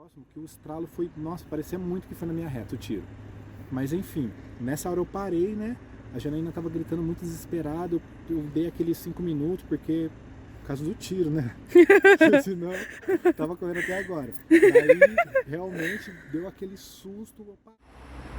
próximo que o estralo foi, nossa, parecia muito que foi na minha reta o tiro. Mas enfim, nessa hora eu parei, né? A Janaína tava gritando muito desesperado, eu dei aqueles 5 minutos, porque por causa do tiro, né? Senão, tava correndo até agora. Daí, realmente, deu aquele susto.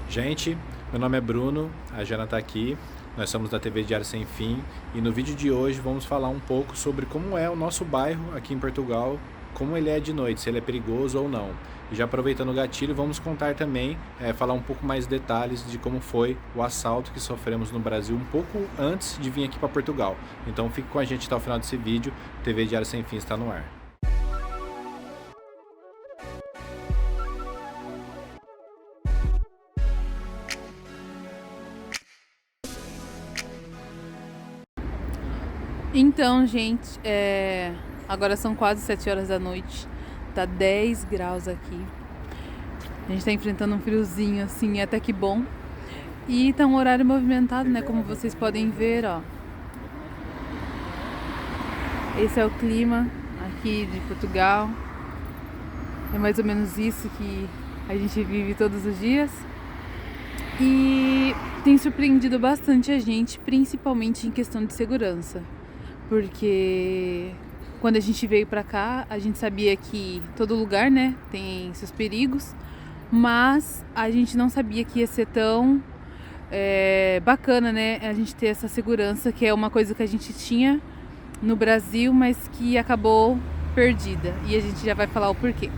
Gente, meu nome é Bruno, a Jana tá aqui, nós somos da TV Diário Sem Fim e no vídeo de hoje vamos falar um pouco sobre como é o nosso bairro aqui em Portugal, como ele é de noite, se ele é perigoso ou não. E já aproveitando o gatilho, vamos contar também, falar um pouco mais detalhes de como foi o assalto que sofremos no Brasil um pouco antes de vir aqui para Portugal. Então fique com a gente até o final desse vídeo, TV Diário Sem Fim está no ar. Então, gente, agora são quase 7 horas da noite, tá 10 graus aqui. A gente tá enfrentando um friozinho assim, até que bom. E tá um horário movimentado, né, como vocês podem ver, ó. Esse é o clima aqui de Portugal. É mais ou menos isso que a gente vive todos os dias. E tem surpreendido bastante a gente, principalmente em questão de segurança. Porque quando a gente veio pra cá, a gente sabia que todo lugar, né, tem seus perigos, mas a gente não sabia que ia ser tão bacana, né, a gente ter essa segurança, que é uma coisa que a gente tinha no Brasil, mas que acabou perdida. E a gente já vai falar o porquê.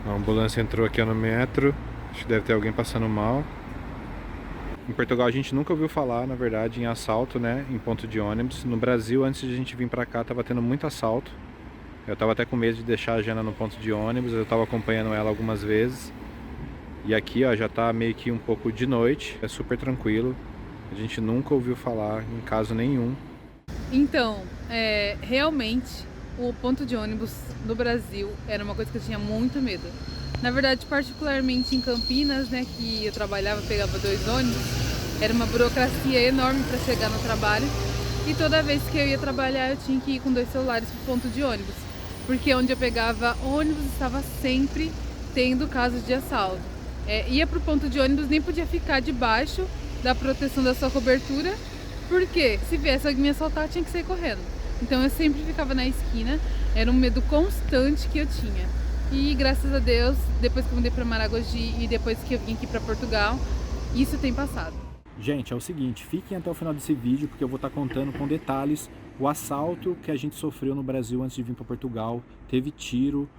A ambulância entrou aqui no metro, acho que deve ter alguém passando mal. Em Portugal a gente nunca ouviu falar, na verdade, em assalto, né, em ponto de ônibus. No Brasil, antes de a gente vir pra cá, tava tendo muito assalto. Eu tava até com medo de deixar a Jana no ponto de ônibus, eu tava acompanhando ela algumas vezes. E aqui, ó, já tá meio que um pouco de noite, é super tranquilo. A gente nunca ouviu falar em caso nenhum. Então, realmente, o ponto de ônibus no Brasil era uma coisa que eu tinha muito medo. Na verdade, particularmente em Campinas, né, que eu trabalhava, pegava 2 ônibus, era uma burocracia enorme para chegar no trabalho. E toda vez que eu ia trabalhar, eu tinha que ir com 2 celulares pro ponto de ônibus, porque onde eu pegava ônibus estava sempre tendo casos de assalto. Ia pro ponto de ônibus, nem podia ficar debaixo da proteção da sua cobertura, porque se viesse alguém me assaltar, tinha que sair correndo. Então eu sempre ficava na esquina, era um medo constante que eu tinha. E graças a Deus, depois que eu mudei para Maragogi e depois que eu vim aqui para Portugal, isso tem passado. Gente, é o seguinte, fiquem até o final desse vídeo, porque eu vou estar contando com detalhes o assalto que a gente sofreu no Brasil antes de vir para Portugal. Teve tiro,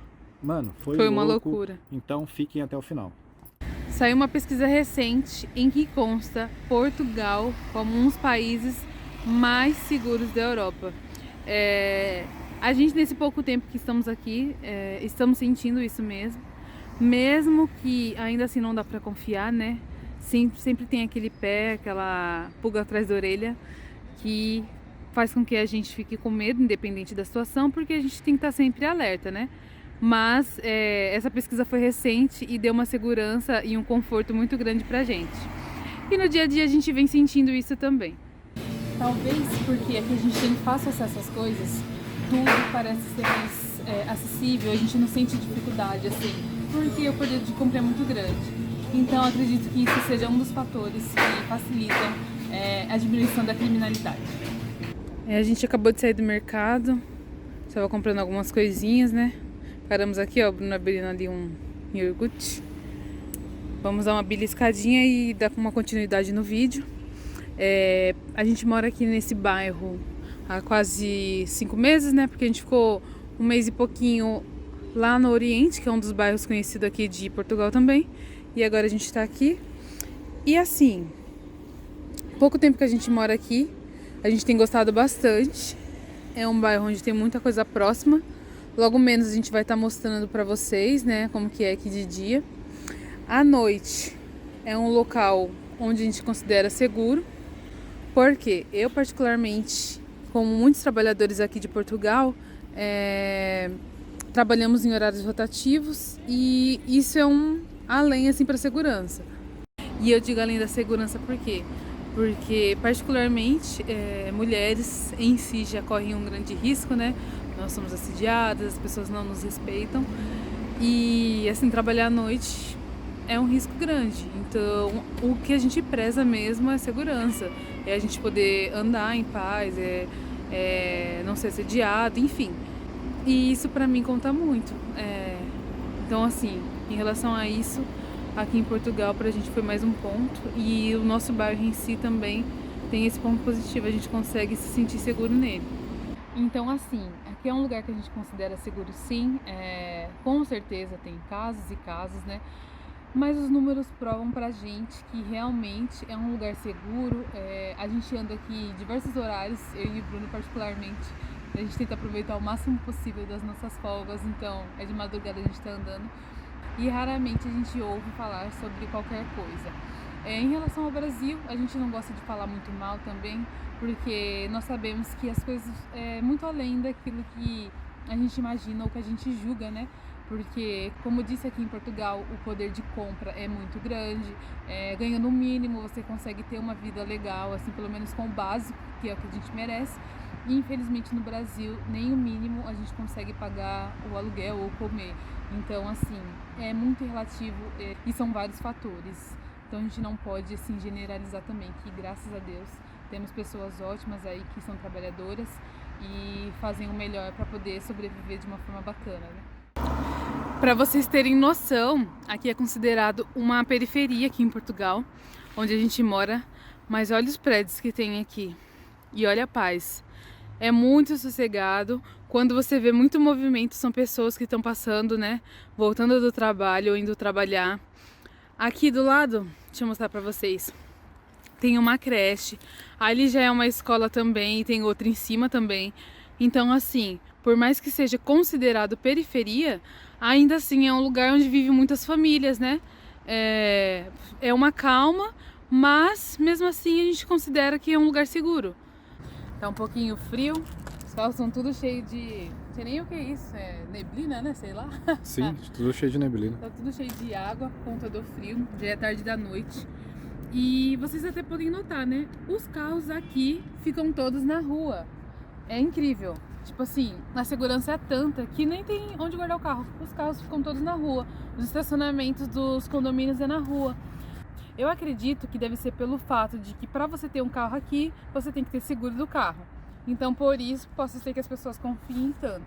mano, foi uma louco. loucura. Então fiquem até o final. Saiu uma pesquisa recente em que consta Portugal como um dos países mais seguros da Europa. A gente, nesse pouco tempo que estamos aqui, estamos sentindo isso mesmo. Mesmo que ainda assim não dá pra confiar, né? Sempre tem aquele pé, aquela pulga atrás da orelha, que faz com que a gente fique com medo, independente da situação, porque a gente tem que estar sempre alerta, né? Mas essa pesquisa foi recente e deu uma segurança e um conforto muito grande pra gente. E no dia a dia a gente vem sentindo isso também. Talvez porque aqui a gente tem fácil acesso às coisas, tudo parece ser mais acessível, a gente não sente dificuldade assim, porque o poder de compra é muito grande. Então acredito que isso seja um dos fatores que facilitam a diminuição da criminalidade. A gente acabou de sair do mercado, estava comprando algumas coisinhas, né? Paramos aqui, ó, Bruno abrindo ali um iogurte. Vamos dar uma beliscadinha e dar uma continuidade no vídeo. A gente mora aqui nesse bairro há quase 5 meses, né? Porque a gente ficou 1 mês e pouquinho lá no Oriente, que é um dos bairros conhecidos aqui de Portugal também. E agora a gente tá aqui. E assim, pouco tempo que a gente mora aqui, a gente tem gostado bastante. É um bairro onde tem muita coisa próxima Logo menos a gente vai estar mostrando para vocês, né, como que é aqui de dia. À noite é um local onde a gente considera seguro, porque eu particularmente, como muitos trabalhadores aqui de Portugal, trabalhamos em horários rotativos e isso é um além assim para a segurança. E eu digo além da segurança por quê? Porque particularmente mulheres em si já correm um grande risco, né? Nós somos assediadas, as pessoas não nos respeitam e assim trabalhar à noite é um risco grande. Então o que a gente preza mesmo é a segurança, é a gente poder andar em paz, não ser assediado, enfim. E isso pra mim conta muito. Então assim, em relação a isso, aqui em Portugal pra gente foi mais um ponto e o nosso bairro em si também tem esse ponto positivo, a gente consegue se sentir seguro nele. Então assim, aqui é um lugar que a gente considera seguro sim, com certeza tem casos e casos, né? Mas os números provam pra gente que realmente é um lugar seguro. A gente anda aqui diversos horários, eu e o Bruno particularmente, a gente tenta aproveitar o máximo possível das nossas folgas, então é de madrugada a gente tá andando e raramente a gente ouve falar sobre qualquer coisa. Em relação ao Brasil, a gente não gosta de falar muito mal também, porque nós sabemos que as coisas é muito além daquilo que a gente imagina ou que a gente julga, né? Porque, como disse aqui em Portugal, o poder de compra é muito grande, ganhando o mínimo você consegue ter uma vida legal, assim, pelo menos com o básico, que é o que a gente merece. E infelizmente no Brasil, nem o mínimo a gente consegue pagar o aluguel ou comer. Então, assim, é muito relativo e são vários fatores. Então a gente não pode assim generalizar também, que graças a Deus temos pessoas ótimas aí que são trabalhadoras e fazem o melhor para poder sobreviver de uma forma bacana, né? Para vocês terem noção, aqui é considerado uma periferia aqui em Portugal, onde a gente mora, mas olha os prédios que tem aqui e olha a paz. É muito sossegado. Quando você vê muito movimento, são pessoas que estão passando, né, voltando do trabalho ou indo trabalhar. Aqui do lado, deixa eu mostrar pra vocês, tem uma creche, ali já é uma escola também e tem outra em cima também. Então assim, por mais que seja considerado periferia, ainda assim é um lugar onde vivem muitas famílias, né? É uma calma, mas mesmo assim a gente considera que é um lugar seguro. Tá um pouquinho frio, os carros são tudo cheio de... não sei nem o que é isso, neblina, né? Sei lá. Sim, tudo cheio de neblina. Tá tudo cheio de água por conta do frio, já é tarde da noite. E vocês até podem notar, né? Os carros aqui ficam todos na rua. É incrível. Tipo assim, a segurança é tanta que nem tem onde guardar o carro. Os carros ficam todos na rua. Os estacionamentos dos condomínios é na rua. Eu acredito que deve ser pelo fato de que para você ter um carro aqui, você tem que ter seguro do carro. Então por isso possa ser que as pessoas confiem tanto.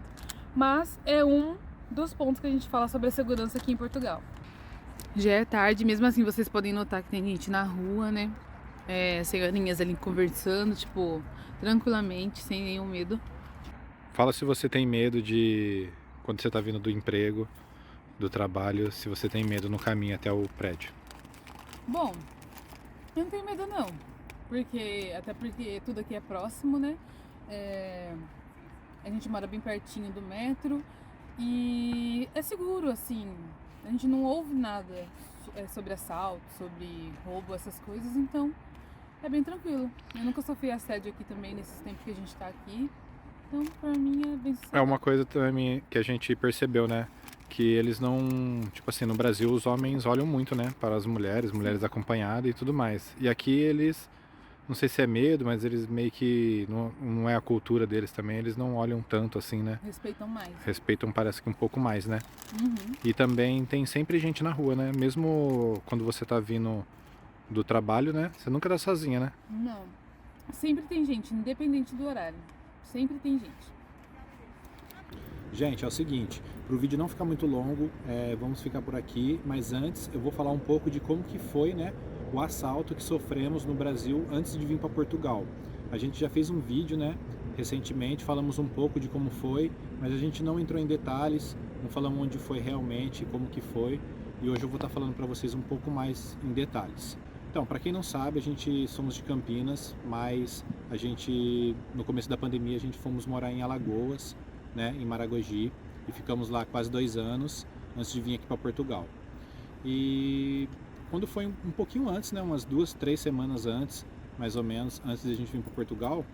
Mas é um dos pontos que a gente fala sobre a segurança aqui em Portugal. Já é tarde, mesmo assim vocês podem notar que tem gente na rua, né? Senhorinhas ali conversando, tipo, tranquilamente, sem nenhum medo. Fala se você tem medo de, quando você tá vindo do emprego, do trabalho, se você tem medo no caminho até o prédio. Bom, eu não tenho medo não, até porque tudo aqui é próximo, né? A gente mora bem pertinho do metro e é seguro, assim, a gente não ouve nada sobre assalto, sobre roubo, essas coisas, então é bem tranquilo. Eu nunca sofri assédio aqui também nesses tempos que a gente tá aqui, então pra mim é bem sossegado. É uma coisa também que a gente percebeu, né? Que eles não, tipo assim, no Brasil os homens olham muito, né, para as mulheres acompanhadas e tudo mais. E aqui eles, não sei se é medo, mas eles meio que, não é a cultura deles também, eles não olham tanto assim, né? Respeitam mais. Respeitam, parece que um pouco mais, né? Uhum. E também tem sempre gente na rua, né? Mesmo quando você tá vindo do trabalho, né? Você nunca tá sozinha, né? Não. Sempre tem gente, independente do horário. Sempre tem gente. Gente, é o seguinte, para o vídeo não ficar muito longo, vamos ficar por aqui, mas antes eu vou falar um pouco de como que foi, né, o assalto que sofremos no Brasil antes de vir para Portugal. A gente já fez um vídeo, né, recentemente, falamos um pouco de como foi, mas a gente não entrou em detalhes, não falamos onde foi realmente, como que foi, e hoje eu vou estar falando para vocês um pouco mais em detalhes. Então, para quem não sabe, a gente somos de Campinas, mas a gente, no começo da pandemia, a gente fomos morar em Alagoas, né, em Maragogi, e ficamos lá quase 2 anos antes de vir aqui para Portugal. E quando foi um pouquinho antes, né, umas 2, 3 semanas antes, mais ou menos, antes de a gente vir para Portugal,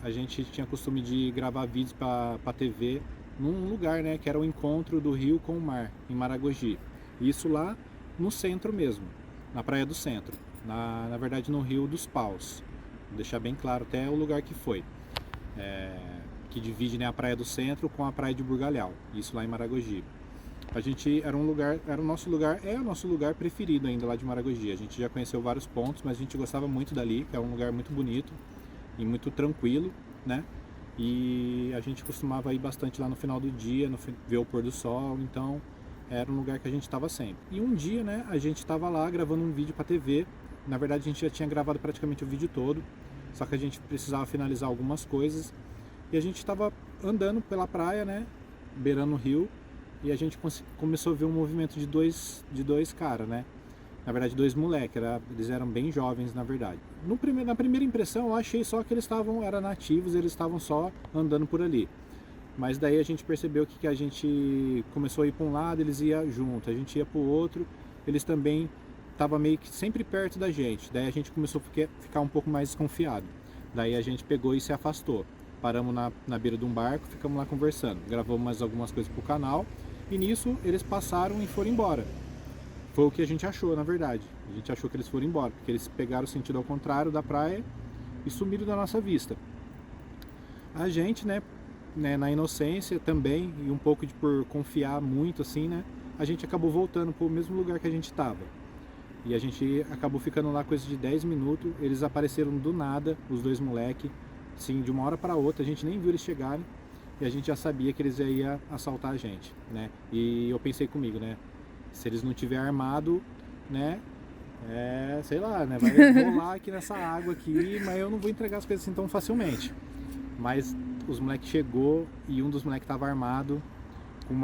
a gente tinha costume de gravar vídeos para a TV num lugar, né, que era o encontro do rio com o mar, em Maragogi. Isso lá no centro mesmo, na Praia do Centro, na verdade no Rio dos Paus. Vou deixar bem claro até o lugar que foi, que divide, né, a Praia do Centro com a Praia de Burgalhau, isso lá em Maragogi. A gente era o nosso lugar preferido ainda lá de Maragogi. A gente já conheceu vários pontos, mas a gente gostava muito dali, que é um lugar muito bonito e muito tranquilo, né? E a gente costumava ir bastante lá no final do dia, ver o pôr do sol, então era um lugar que a gente estava sempre. E um dia, né, a gente estava lá gravando um vídeo para TV. Na verdade, a gente já tinha gravado praticamente o vídeo todo, só que a gente precisava finalizar algumas coisas. E a gente estava andando pela praia, né, beirando o rio, e a gente começou a ver um movimento de dois caras, né? Na verdade, 2 moleques, eles eram bem jovens, na verdade. Na primeira impressão, eu achei só que eles eram nativos, eles estavam só andando por ali. Mas daí a gente percebeu que a gente começou a ir para um lado, eles iam junto, a gente ia para o outro, eles também estavam meio que sempre perto da gente. Daí a gente começou a ficar um pouco mais desconfiado. Daí a gente pegou e se afastou. Paramos na beira de um barco, ficamos lá conversando. Gravamos mais algumas coisas para o canal e nisso eles passaram e foram embora. Foi o que a gente achou, na verdade. A gente achou que eles foram embora, porque eles pegaram o sentido ao contrário da praia e sumiram da nossa vista. A gente, né, na inocência também, e um pouco por confiar muito assim, né, a gente acabou voltando para o mesmo lugar que a gente estava. E a gente acabou ficando lá coisa de 10 minutos, eles apareceram do nada, os 2 moleques, assim, de uma hora para outra, a gente nem viu eles chegarem, e a gente já sabia que eles iam assaltar a gente, né, e eu pensei comigo, né, se eles não tiver armado, né, sei lá, né, vai rolar aqui nessa água aqui, mas eu não vou entregar as coisas assim tão facilmente. Mas os moleques chegou e um dos moleques estava armado com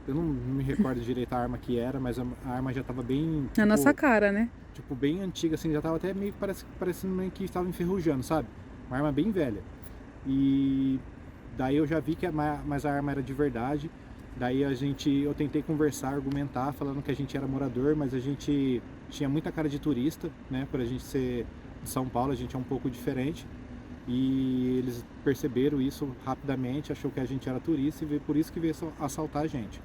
eu não me recordo direito a arma que era, mas a arma já estava bem... Na nossa cara, né? Tipo, bem antiga, assim, já estava até meio parecendo meio que estava enferrujando, sabe? Uma arma bem velha. E daí eu já vi que mas a arma era de verdade. Daí eu tentei conversar, argumentar, falando que a gente era morador, mas a gente tinha muita cara de turista, né? Por a gente ser de São Paulo, a gente é um pouco diferente. E eles perceberam isso rapidamente, achou que a gente era turista e veio por isso que veio assaltar a gente.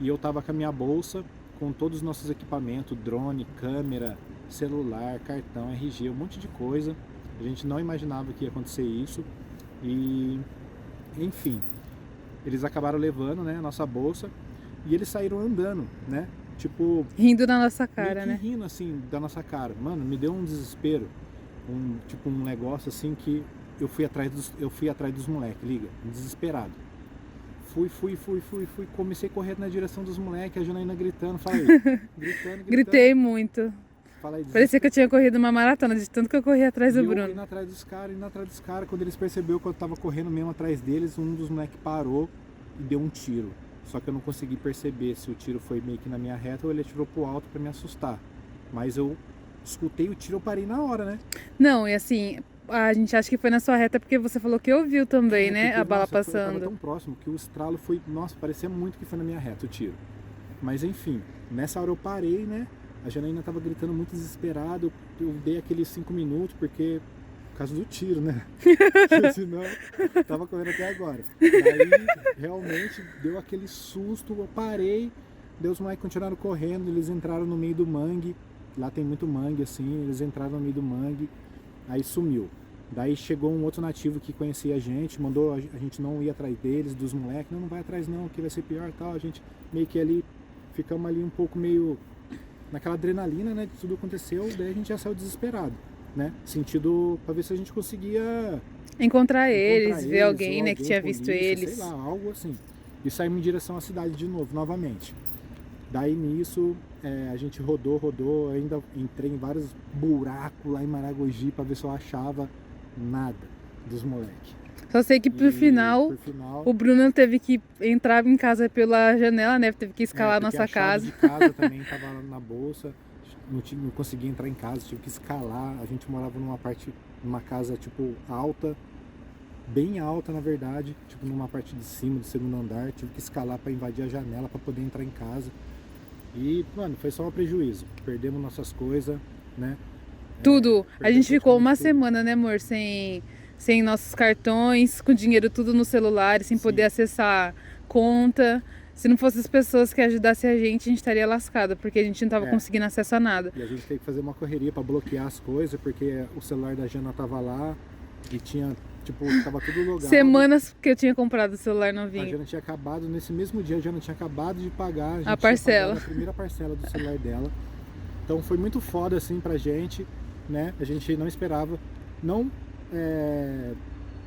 E eu tava com a minha bolsa, com todos os nossos equipamentos, drone, câmera, celular, cartão, RG, um monte de coisa. A gente não imaginava que ia acontecer isso. E, enfim, eles acabaram levando, né, a nossa bolsa e eles saíram andando, né? Tipo... rindo da nossa cara, meio que né? rindo, assim, da nossa cara. Mano, me deu um desespero. Um negócio assim que eu fui atrás dos moleques, liga, desesperado. Fui, comecei a correr na direção dos moleques, a Janaína gritando, falei, gritando. Gritei muito. Falei, Parecia que eu tinha corrido uma maratona, de tanto que eu corri atrás do eu Bruno. indo atrás dos caras, quando eles perceberam que eu tava correndo mesmo atrás deles, um dos moleques parou e deu um tiro. Só que eu não consegui perceber se o tiro foi meio que na minha reta ou ele atirou pro alto pra me assustar. Mas eu escutei o tiro, eu parei na hora, né? Não, e assim, a gente acha que foi na sua reta porque você falou que ouviu também, né? Porque, A bala nossa, eu passando. tava tão próximo que o estralo foi... Nossa, parecia muito que foi na minha reta o tiro. Mas enfim, nessa hora eu parei, né? A Janaína tava gritando muito desesperado. Eu dei aqueles 5 minutos porque... Por causa do tiro, né? Senão, tava correndo até agora. Daí, realmente, deu aquele susto. Eu parei. Os moleques continuaram correndo. Eles entraram no meio do mangue. Lá tem muito mangue, assim, eles entraram no meio do mangue, aí sumiu. Daí chegou um outro nativo que conhecia a gente, mandou a gente não ir atrás deles, dos moleques, não vai atrás não, que vai ser pior e tal. A gente meio que ali, ficamos ali um pouco meio naquela adrenalina, né, de tudo aconteceu, daí a gente já saiu desesperado, né, sentido pra ver se a gente conseguia encontrar eles, ver alguém, né, que tinha polícia, visto eles. sei lá, algo assim. E saímos em direção à cidade de novo, novamente. Daí nisso, a gente rodou, ainda entrei em vários buracos lá em Maragogi pra ver se eu achava nada dos moleques. Só sei que por final, o Bruno teve que entrar em casa pela janela, né? Teve que escalar a nossa casa. A chave de casa também tava na bolsa, não conseguia entrar em casa, tive que escalar. A gente morava numa casa tipo alta bem alta, na verdade, tipo numa parte de cima do segundo andar, tive que escalar para invadir a janela para poder entrar em casa. E, mano, foi só um prejuízo. Perdemos nossas coisas, né? Tudo. A gente ficou uma praticamente tudo. semana, né, amor, sem nossos cartões, com dinheiro tudo no celular, sem Sim. poder acessar conta. Se não fossem as pessoas que ajudassem a gente estaria lascada, porque a gente não tava É. conseguindo acesso a nada. E a gente teve que fazer uma correria para bloquear as coisas, porque o celular da Jana tava lá e tinha, tipo, tava tudo logado. Semanas que eu tinha comprado o celular A novinho. Jana tinha acabado, nesse mesmo dia, a Jana tinha acabado de pagar a gente A parcela. tinha pagado a primeira parcela do celular dela. Então foi muito foda, assim, pra gente, né? A gente não esperava. Não,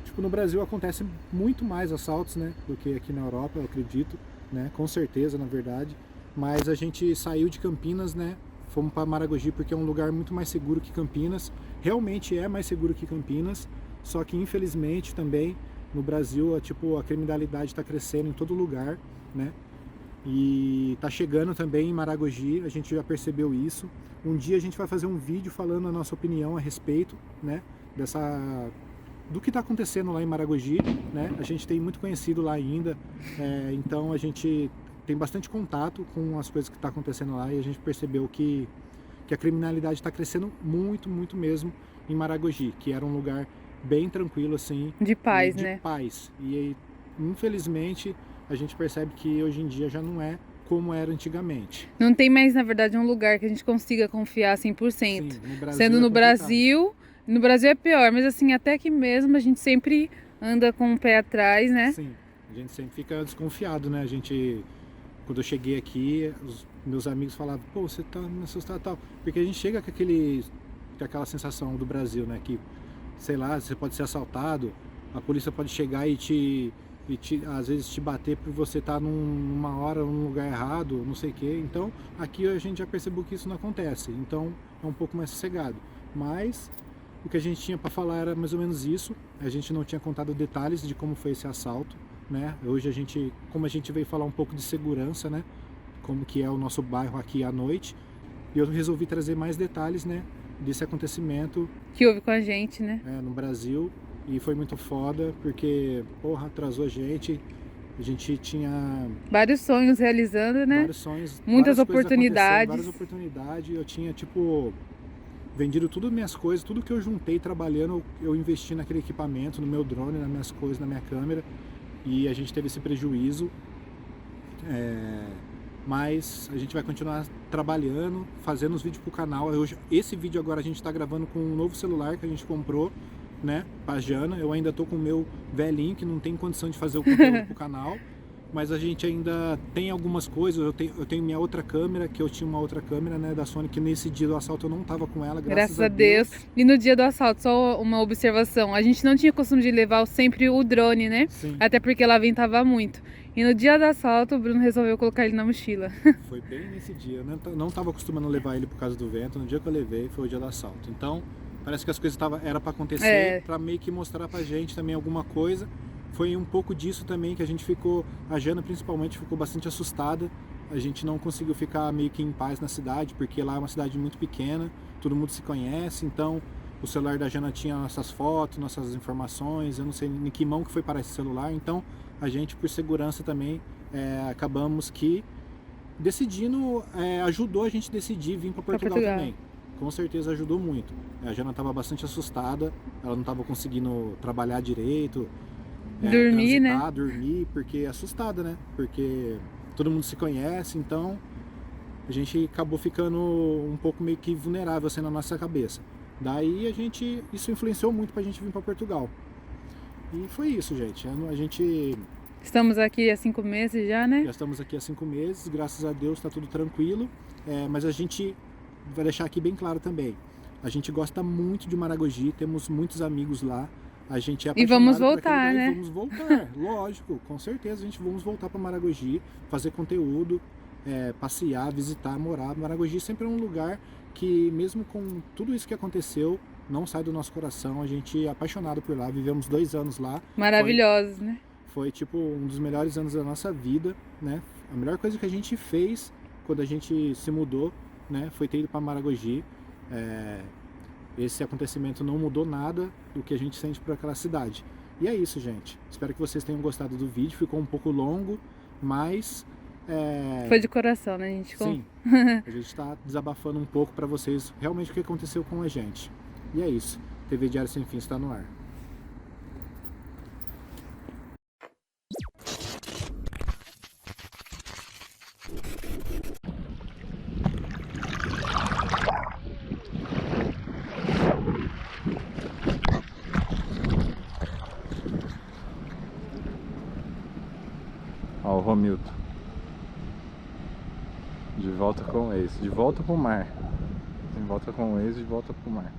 tipo, no Brasil acontece muito mais assaltos, né? Do que aqui na Europa, eu acredito, né? Com certeza, na verdade. Mas a gente saiu de Campinas, né? Fomos para Maragogi porque é um lugar muito mais seguro que Campinas. Realmente é mais seguro que Campinas, só que infelizmente também no Brasil, tipo, a criminalidade está crescendo em todo lugar, né? E tá chegando também em Maragogi, a gente já percebeu isso. Um dia a gente vai fazer um vídeo falando a nossa opinião a respeito, né, do que está acontecendo lá em Maragogi, né? A gente tem muito conhecido lá ainda, então a gente tem bastante contato com as coisas que está acontecendo lá e a gente percebeu que a criminalidade está crescendo muito, muito mesmo em Maragogi, que era um lugar bem tranquilo, assim, De paz, de né? paz. E aí, infelizmente, a gente percebe que hoje em dia já não é como era antigamente. Não tem mais, na verdade, um lugar que a gente consiga confiar 100%. Sim, no Brasil Sendo é no complicado. No Brasil é pior, mas assim, até aqui mesmo a gente sempre anda com o pé atrás, né? Sim, a gente sempre fica desconfiado, né? A gente, quando eu cheguei aqui, os meus amigos falavam, pô, você tá me assustado e tal. Porque a gente chega com aquela sensação do Brasil, né? Que, sei lá, você pode ser assaltado, a polícia pode chegar e às vezes te bater por você estar numa hora, num lugar errado, não sei o quê. Então, aqui a gente já percebeu que isso não acontece. Então, é um pouco mais sossegado. Mas o que a gente tinha para falar era mais ou menos isso. A gente não tinha contado detalhes de como foi esse assalto, né? Hoje como a gente veio falar um pouco de segurança, né? Como que é o nosso bairro aqui à noite. E eu resolvi trazer mais detalhes, né? Desse acontecimento Que houve com a gente, né? no Brasil. E foi muito foda, porque, porra, atrasou a gente tinha Vários sonhos realizando, né? vários sonhos, Muitas várias coisas oportunidades. acontecendo, várias oportunidades. Eu tinha, tipo, vendido tudo minhas coisas, tudo que eu juntei trabalhando, eu investi naquele equipamento, no meu drone, nas minhas coisas, na minha câmera. E a gente teve esse prejuízo. Mas a gente vai continuar trabalhando, fazendo os vídeos pro canal. Esse vídeo agora a gente tá gravando com um novo celular que a gente comprou, né, pra Jana. Eu ainda tô com o meu velhinho, que não tem condição de fazer o conteúdo pro canal. Mas a gente ainda tem algumas coisas. Eu tenho minha outra câmera, que eu tinha uma outra câmera, né, da Sony, que nesse dia do assalto eu não tava com ela, graças a Deus. E no dia do assalto, só uma observação. A gente não tinha costume de levar sempre o drone, né? Sim. Até porque lá ventava muito. E no dia do assalto, o Bruno resolveu colocar ele na mochila. Foi bem nesse dia. Eu não tava acostumando a levar ele por causa do vento. No dia que eu levei, foi o dia do assalto. Então, parece que as coisas era para acontecer, para meio que mostrar pra gente também alguma coisa. Foi um pouco disso também que a gente ficou, a Jana principalmente ficou bastante assustada. A gente não conseguiu ficar meio que em paz na cidade, porque lá é uma cidade muito pequena, todo mundo se conhece, então o celular da Jana tinha nossas fotos, nossas informações, eu não sei em que mão que foi parar esse celular, então a gente, por segurança também, acabamos que decidindo, ajudou a gente a decidir vir para Portugal também. Com certeza ajudou muito. A Jana estava bastante assustada, ela não estava conseguindo trabalhar direito, dormir, transitar, né? Dormir, porque assustada, né? Porque todo mundo se conhece, então a gente acabou ficando um pouco meio que vulnerável assim na nossa cabeça. Daí isso influenciou muito pra gente vir para Portugal. E foi isso, gente. A gente... Estamos aqui há 5 meses já, né? Já estamos aqui há 5 meses, graças a Deus tá tudo tranquilo. Mas a gente vai deixar aqui bem claro também. A gente gosta muito de Maragogi, temos muitos amigos lá. A gente é apaixonado e vamos por voltar, aquele lugar, né? E vamos voltar, lógico, com certeza. A gente vamos voltar para Maragogi, fazer conteúdo, passear, visitar, morar. Maragogi sempre é um lugar que, mesmo com tudo isso que aconteceu, não sai do nosso coração. A gente é apaixonado por lá, vivemos 2 anos lá. Maravilhosos, né? Foi tipo um dos melhores anos da nossa vida, né? A melhor coisa que a gente fez quando a gente se mudou, né, foi ter ido para Maragogi. Esse acontecimento não mudou nada do que a gente sente por aquela cidade. E é isso, gente. Espero que vocês tenham gostado do vídeo. Ficou um pouco longo, mas... Foi de coração, né, gente? Sim, a gente está desabafando um pouco para vocês realmente o que aconteceu com a gente. E é isso. TV Diário Sem Fim está no ar. Ó, o Romildo. De volta com o ex. De volta pro mar. De volta com o ex, de volta pro mar.